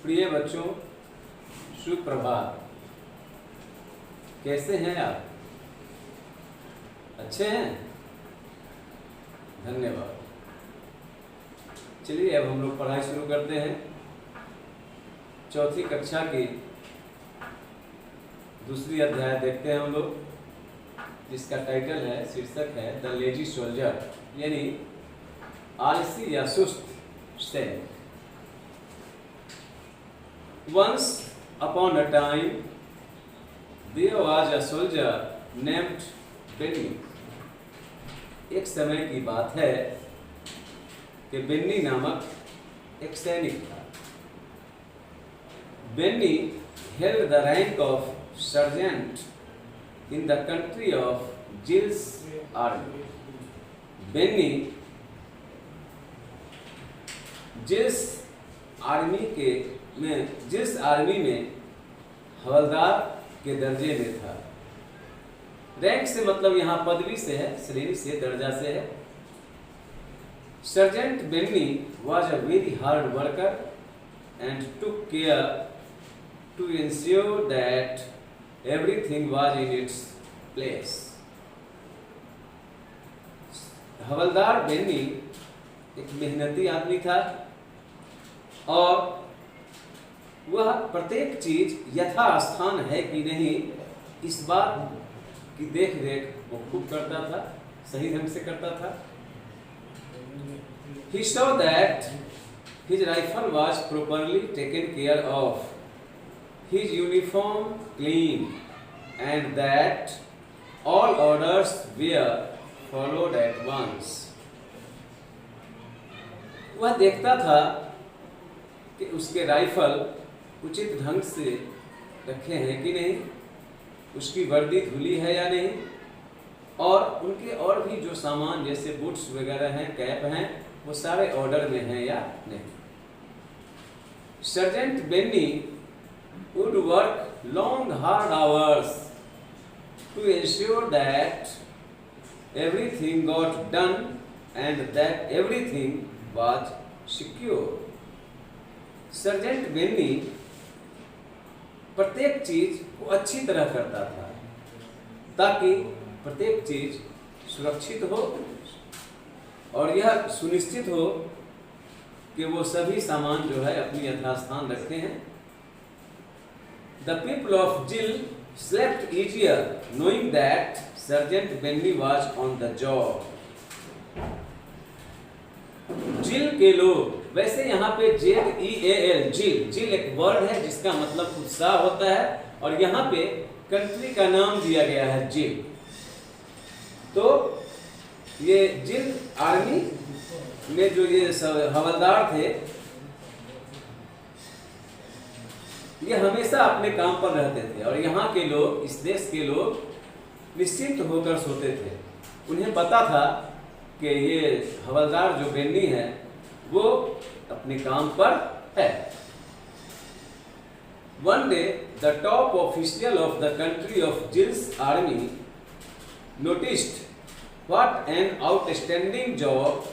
प्रिय बच्चों, सुप्रभात। कैसे हैं आप? अच्छे हैं? धन्यवाद। चलिए अब हम लोग पढ़ाई शुरू करते हैं। चौथी कक्षा की दूसरी अध्याय देखते हैं हम लोग, जिसका टाइटल है, शीर्षक है द लेजी सोल्जर, यानी आलसी या सुस्त सैनिक। Once upon a time, there was a soldier named Benny. एक समय की बात है कि बेन्नी नामक एक सैनिक था। Benny held the rank of sergeant in the country of Jill's army. Benny जिस आर्मी में हवलदार के दर्जे में था। रैंक से मतलब यहाँ पदवी से है, श्रेणी से, दर्जा से है। Sergeant Benny was a very hard worker and took care to ensure that everything was in its place. Havildar Benny एक मेहनती आदमी था और वह प्रत्येक चीज यथास्थान है कि नहीं, इस बात की देख रेख वो खूब करता था, सही ढंग से करता था। He saw that his rifle was properly taken care of, his uniform clean, and that all orders were followed at once. वह देखता था कि उसके राइफल उचित ढंग से रखे हैं कि नहीं, उसकी वर्दी धुली है या नहीं, और उनके और भी जो सामान जैसे बूट्स वगैरह हैं, कैप हैं, वो सारे ऑर्डर में हैं या नहीं। Sergeant Benny would work long hard hours to ensure that everything got done and that everything was secure. Sergeant Benny प्रत्येक चीज को अच्छी तरह करता था ताकि प्रत्येक चीज सुरक्षित हो और यह सुनिश्चित हो कि वो सभी सामान जो है अपनी यथास्थान रखे हैं। The people of Jill slept easier knowing that Sergeant Benny was on the job. जिल के लोग, वैसे यहाँ पे JEAL, जिल एक वर्ड है जिसका मतलब उत्साह होता है, और यहाँ पे कंट्री का नाम दिया गया है जिल। तो ये जिल आर्मी में जो ये हवलदार थे, ये हमेशा अपने काम पर रहते थे और यहाँ के लोग, इस देश के लोग निश्चिंत होकर सोते थे। उन्हें पता था कि ये हवलदार जो बेन्नी है वो अपने काम पर है। One day, the top official of the country of Jill's army noticed what an outstanding job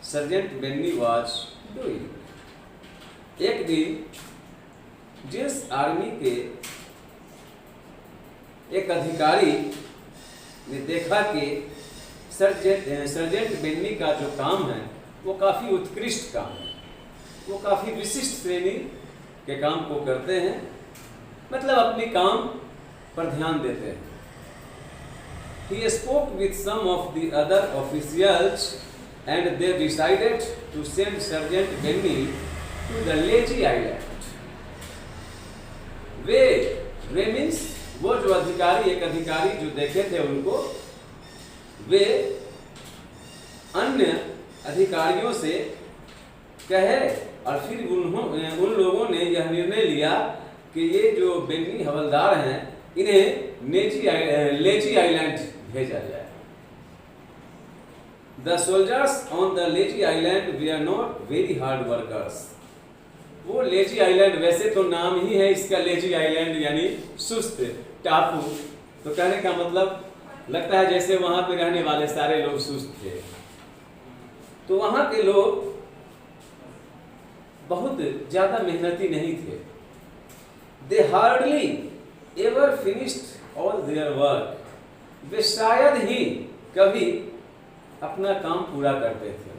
Sergeant Benny was doing. एक दिन जिस आर्मी के एक अधिकारी ने देखा कि सर्जेंट बेन्नी का जो काम है वो काफ़ी उत्कृष्ट काम है, वो काफ़ी विशिष्ट श्रेणी के काम को करते हैं, मतलब अपने काम पर ध्यान देते हैं। He spoke with some of the other officials and they decided to send Sergeant Benny to the Lazy Island. Way means वो जो एक अधिकारी जो देखे थे उनको, वे अन्य अधिकारियों से कहे और फिर उन लोगों ने यह निर्णय लिया कि ये जो बेन्नी हवलदार हैं इन्हें लेजी आइलैंड भेजा जाए। The soldiers on the Lazy Island were not very hard workers. वो लेजी आइलैंड, वैसे तो नाम ही है इसका लेजी आइलैंड यानी सुस्त टापू, तो कहने का मतलब लगता है जैसे वहां पे रहने वाले सारे लोग सुस्त थे। तो वहां के लोग बहुत ज्यादा मेहनती नहीं थे। They hardly ever finished all their work, वे शायद ही कभी अपना काम पूरा करते थे।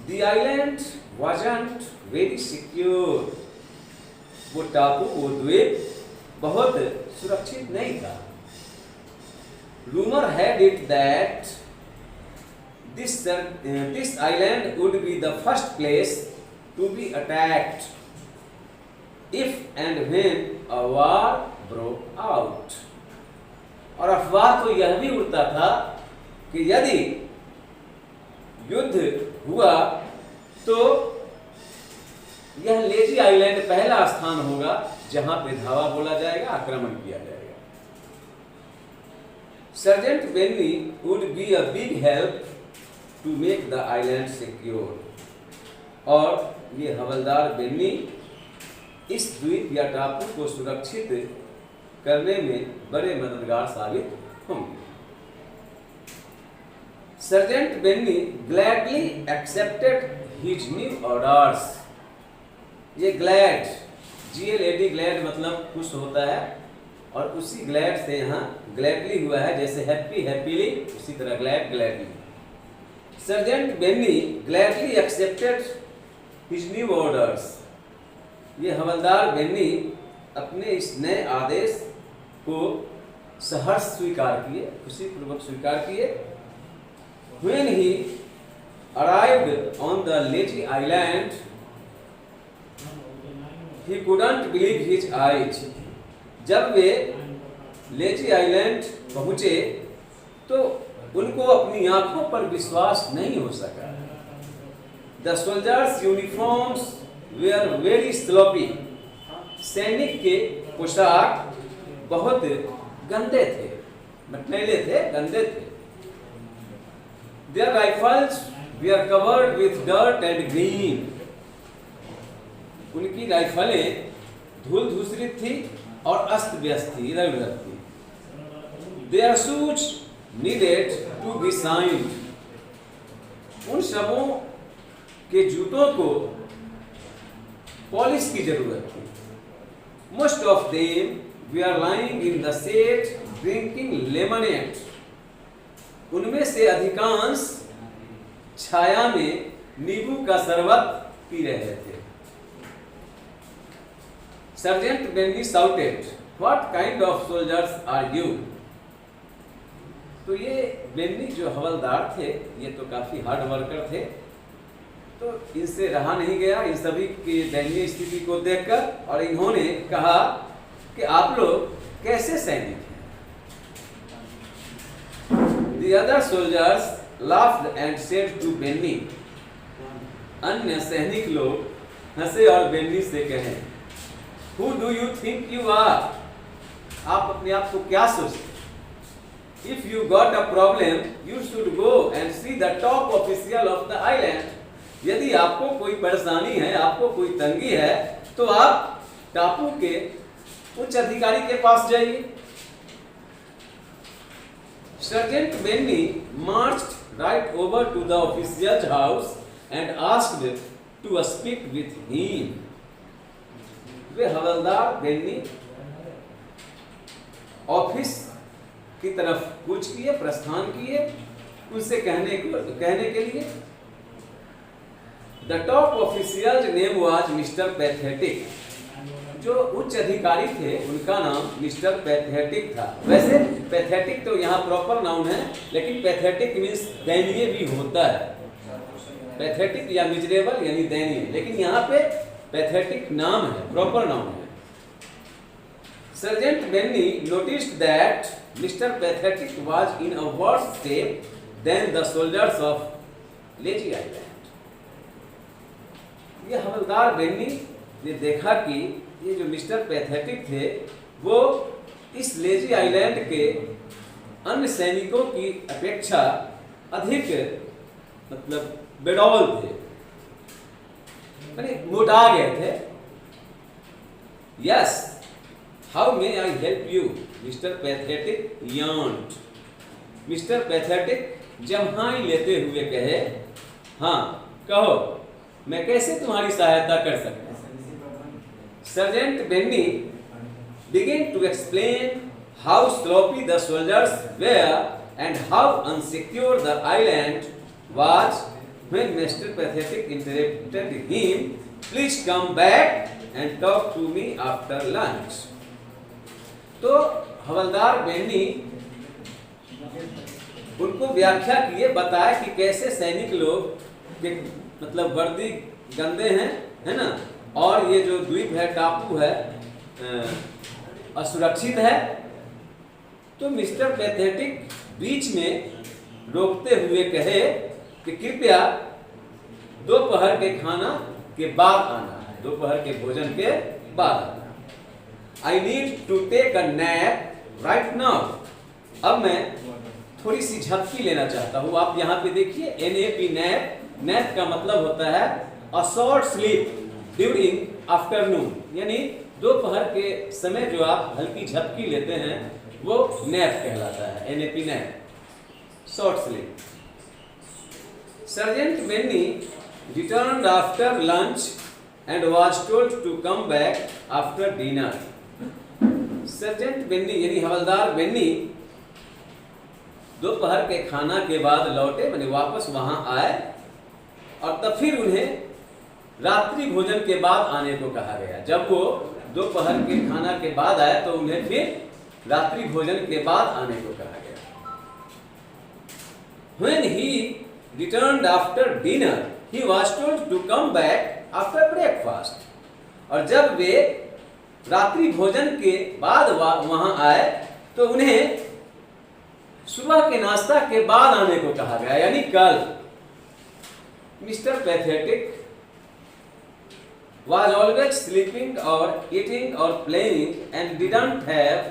The island wasn't very secure, वो टापू, वो द्वीप बहुत सुरक्षित नहीं था। Rumor had it that this island would be the first place to be attacked if and when a war broke out। और अफवाह तो यह भी उड़ता था कि यदि युद्ध हुआ तो यह लेजी आइलैंड पहला स्थान होगा जहां पे धावा बोला जाएगा, आक्रमण किया जाएगा। Sergeant Benny would be a big help to make the island secure. और ये हवलदार बेन्नी इस द्वीप या टापू को सुरक्षित करने में बड़े मददगार साबित होंगे। Sergeant Benny gladly accepted his new orders। ये glad, G-L-A-D, glad मतलब खुश होता है, और उसी glad से यहाँ gladly हुआ है, जैसे happy happily, उसी तरह glad gladly। Sergeant Benny gladly accepted his new orders। ये हवलदार बेन्नी अपने इस नए आदेश को सहर्ष स्वीकार किए, खुशी पूर्वक स्वीकार किए। When he arrived on the lazy island, he couldn't believe his eyes। जब वे लेजी आइलैंड पहुंचे तो उनको अपनी आंखों पर विश्वास नहीं हो सका। The soldiers' uniforms were very sloppy। सैनिक के पोशाक बहुत गंदे थे, मटमैले थे, गंदे थे। Their rifles were covered with dirt and green। उनकी राइफलें धूल धूसरित थी और अस्त व्यस्त थी, इधर उधर थी। Their shoes needed to be shined। उन शवों के जूतों को पॉलिश की जरूरत थी। Most of them were lying in the shade drinking lemonade। उनमें से अधिकांश छाया में नींबू का शरबत पी रहे थे। Sergeant Benny shouted, "What kind of soldiers are you?" तो ये बेन्नी जो हवलदार थे, ये तो काफी हार्ड वर्कर थे, तो इनसे रहा नहीं गया इन सभी की दयनीय स्थिति को देखकर, और इन्होंने कहा कि आप लोग कैसे सैनिक हैं। The other soldiers laughed and said to Benny। अन्य सैनिक लोग हंसे और बेन्नी से कहे, Who do you think you are? आप अपने आप को क्या सोचते? If you got a problem, you should go and see the top official of the island। यदि आपको कोई परेशानी है, आपको कोई तंगी है, तो आप टापू के उच्च अधिकारी के पास जाइए। Sergeant Benny marched right over to the official's house and asked to speak with him। वे हवलदार बेन्नी ऑफिस की तरफ कूच किए, प्रस्थान किए, उनसे कहने के लिए। The top official's name was Mr. Pathetic। जो उच्च अधिकारी थे उनका नाम मिस्टर पैथेटिक था। वैसे पैथेटिक तो यहाँ प्रॉपर नाउन है, लेकिन पैथेटिक मीन्स दयनीय भी होता है। पैथेटिक या मिजरेबल यानी दयनीय, लेकिन यहाँ पे पैथेटिक नाम है, प्रॉपर नाउन है। Sergeant Benny noticed that Mr. Pathetic was in a worse state than the soldiers of Lazy Island। ये हवलदार बेन्नी ने देखा कि ये जो मिस्टर पैथेटिक थे वो इस लेजी आइलैंड के अन्य सैनिकों की अपेक्षा अधिक मतलब बेडौल थे, यानी मोटा गए थे। Yes, how may I help you? Mister Pathetic yawned. Mister Pathetic जम्हाई लेते हुए कहे, हाँ कहो मैं कैसे तुम्हारी सहायता कर सकता हूँ? Sergeant Benny began to explain how sloppy the soldiers were and how unsecure the island was when Mr. Pathetic interrupted him. Please come back and talk to me after lunch. तो हवलदार बेन्नी उनको व्याख्या किए, बताया कि कैसे सैनिक लोग के मतलब वर्दी गंदे हैं, है ना, और ये जो द्वीप है, टापू है, असुरक्षित है। तो मिस्टर पैथेटिक बीच में रोकते हुए कहे कि कृपया दोपहर के खाना के बाद आना है, दोपहर के भोजन के बाद आना। I need to take a nap right now. अब मैं थोड़ी सी झपकी लेना चाहता हूँ। आप यहाँ पे देखिए NAP नैप, नैप का मतलब होता है a short sleep during afternoon, यानी दोपहर के समय जो आप हल्की झपकी लेते हैं वो नैप कहलाता है, NAP nap, short sleep. Sergeant Benny returned after lunch and was told to come back after dinner. Sergeant Benny यानी हवलदार बेन्नी दोपहर के खाना के बाद लौटे, माने वापस वहां आए, और तब फिर उन्हें रात्रि भोजन के बाद आने को कहा गया। जब वो दोपहर के खाना के बाद आए तो उन्हें फिर रात्रि भोजन के बाद आने को कहा गया। When he returned after dinner, he was told to come back after breakfast. और जब वे रात्रि भोजन के बाद वहां आए तो उन्हें सुबह के नाश्ता के बाद आने को कहा गया, यानी कल। Mister pathetic was always sleeping or eating or playing and didn't have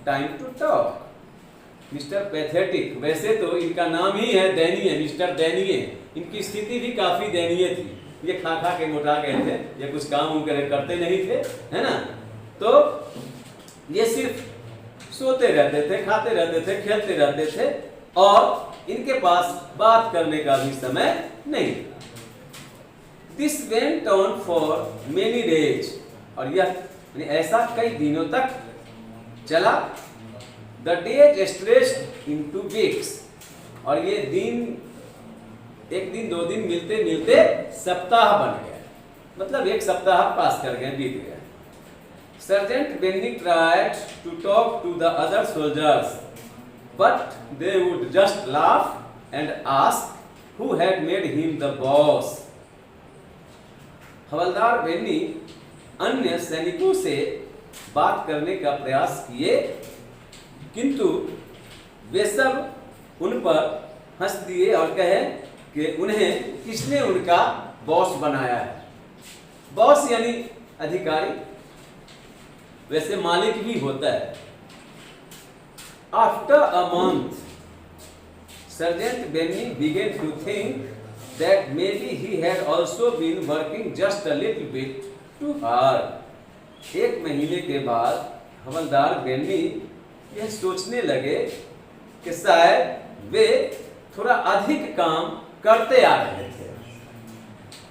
time to talk. Mister pathetic, वैसे तो इनका नाम ही है दयनीय, मिस्टर दयनीय। इनकी स्थिति भी काफी दयनीय थी, ये खा खा के मोटा गए थे, ये कुछ काम करते नहीं थे, है ना। तो ये सिर्फ सोते रहते थे, खाते रहते थे, खेलते रहते थे, और इनके पास बात करने का भी समय नहीं था। This went on for many days, और यह ऐसा कई दिनों तक चला। The days stretched into weeks, और ये दिन एक दिन दो दिन मिलते मिलते सप्ताह बन गया, मतलब एक सप्ताह पास कर गए, बीत गया। Sergeant Benny tried to talk to the other soldiers, but they would just laugh and ask who had made him the boss. Havildar Benny अन्य सैनिकों से बात करने का प्रयास किए, किंतु वे सब उन पर हंस दिए और कहे कि उन्हें किसने उनका बॉस बनाया है। बॉस यानी अधिकारी, वैसे मालिक भी होता है। After a month, sergeant Benny began to think that maybe he had also been working just a little bit too hard. एक महीने के बाद हवलदार बेन्नी यह सोचने लगे कि शायद वे थोड़ा अधिक काम करते आ रहे थे।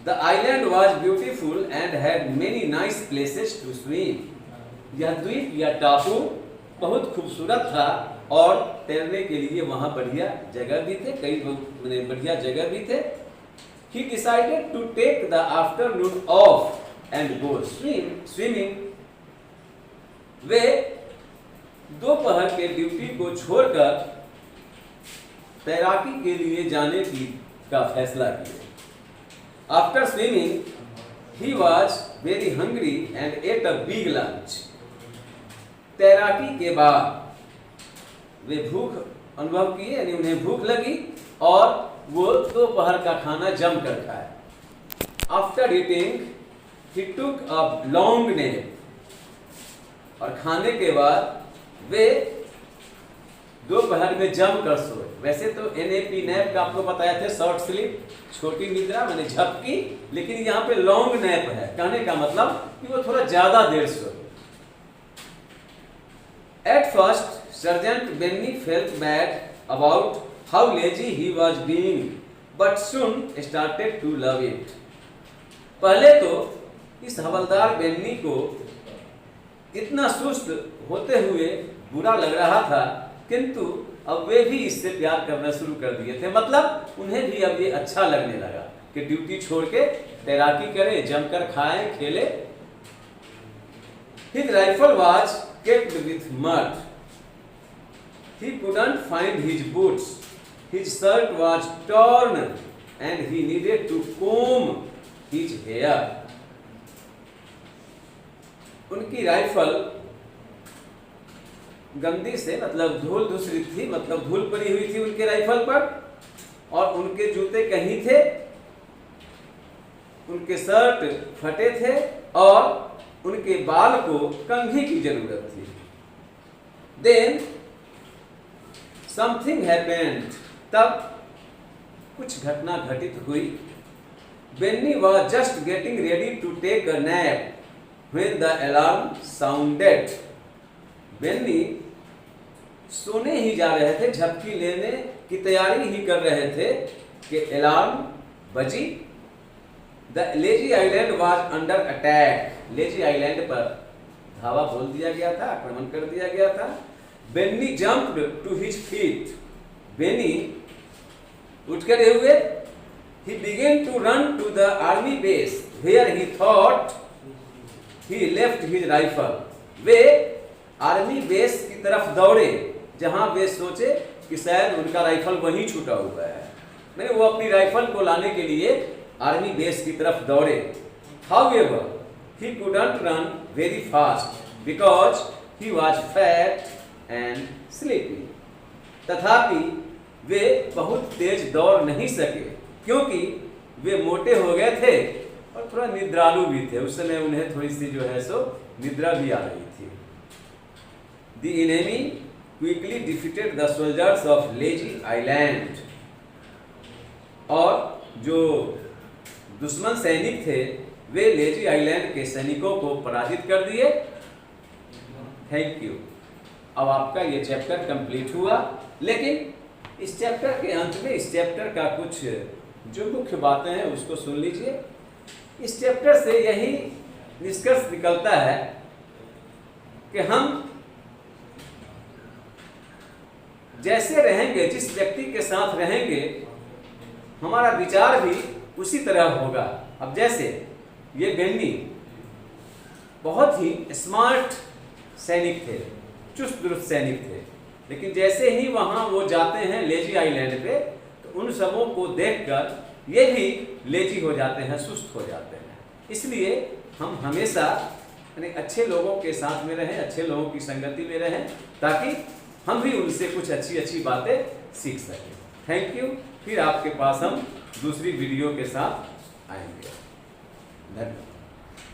The island was beautiful and had many nice places to swim. यह द्वीप या टापू बहुत खूबसूरत था और तैरने के लिए वहां बढ़िया जगह भी थे, कई बढ़िया जगह भी थे। He decided to take the afternoon off and go swimming. वे दोपहर के ड्यूटी को छोड़कर तैराकी के लिए जाने का फैसला किया। After swimming, he was very hungry and ate a big lunch. तैराकी के बाद वे भूख अनुभव किए, यानी उन्हें भूख लगी और वो दोपहर का खाना जम कर खाए। After eating, he took a long nap. और खाने के बाद वे दोपहर में जम कर सोए। वैसे तो NAP नैप का आपको बताया था, शॉर्ट स्लीप, छोटी निद्रा माने झपकी, लेकिन यहाँ पे लॉन्ग नैप है, कहने का मतलब कि वो थोड़ा ज्यादा देर सोए। At first, Sergeant Benny felt bad about how lazy he was being, but soon started to love it. पहले तो इस हवलदार बेन्नी को इतना सुस्त होते हुए बुरा लग रहा था, किंतु अब वे भी इससे प्यार करना शुरू कर दिए थे। मतलब उन्हें भी अब ये अच्छा लगने लगा कि ड्यूटी छोड़ के तैराकी करे, जमकर खाए खेले। His rifle was kept with mud. He couldn't find his boots. His shirt was torn and he needed to comb his hair. उनकी राइफल गंदी से मतलब धूल धूसरित थी, मतलब धूल पड़ी हुई थी उनके राइफल पर, और उनके जूते कहीं थे, उनके शर्ट फटे थे और उनके बाल को कंघी की जरूरत थी। Then something happened. तब कुछ घटना घटित हुई। Benny was just getting ready to take a nap when the alarm sounded. Benny सोने ही जा रहे थे, झपकी लेने की तैयारी ही कर रहे थे कि अलार्म बजी। The Lazy Island was under attack. Lazy island पर धावा बोल दिया गया था, आक्रमण कर दिया गया था। Benny jumped to his feet. Benny उठ खड़े हुए। He began to run to the army base where he thought he left his rifle. Way army base की तरफ दौड़े जहां वे सोचे कि शायद उनका राइफल वहीं छूटा हुआ है। मैंने वो अपनी राइफल को लाने के लिए आर्मी बेस की तरफ दौड़े। However, he couldn't run very fast because he was fat and sleepy. तथापि वे बहुत तेज दौड़ नहीं सके क्योंकि वे मोटे हो गए थे और थोड़ा निद्रालु भी थे। उस समय उन्हें थोड़ी सी जो है सो निद्रा भी आ रही थी। The enemy quickly defeated the soldiers of Lazy Island. और जो दुश्मन सैनिक थे वे लेजी आइलैंड के सैनिकों को पराजित कर दिए। Thank you. अब आपका ये चैप्टर कंप्लीट हुआ, लेकिन इस चैप्टर के अंत में इस चैप्टर का कुछ जो मुख्य बातें हैं उसको सुन लीजिए। इस चैप्टर से यही निष्कर्ष निकलता है कि हम जैसे रहेंगे, जिस व्यक्ति के साथ रहेंगे, हमारा विचार भी उसी तरह होगा। अब जैसे ये बेन्नी बहुत ही स्मार्ट सैनिक थे, चुस्त दुरुस्त सैनिक थे, लेकिन जैसे ही वहां वो जाते हैं लेजी आइलैंड पे तो उन सबों को देखकर ये भी लेजी हो जाते हैं, सुस्त हो जाते हैं। इसलिए हम हमेशा यानी अच्छे लोगों के साथ में रहें, अच्छे लोगों की संगति में रहें, ताकि हम भी उनसे कुछ अच्छी अच्छी बातें सीख सकें। Thank you. फिर आपके पास हम दूसरी वीडियो के साथ आएंगे। धन्यवाद।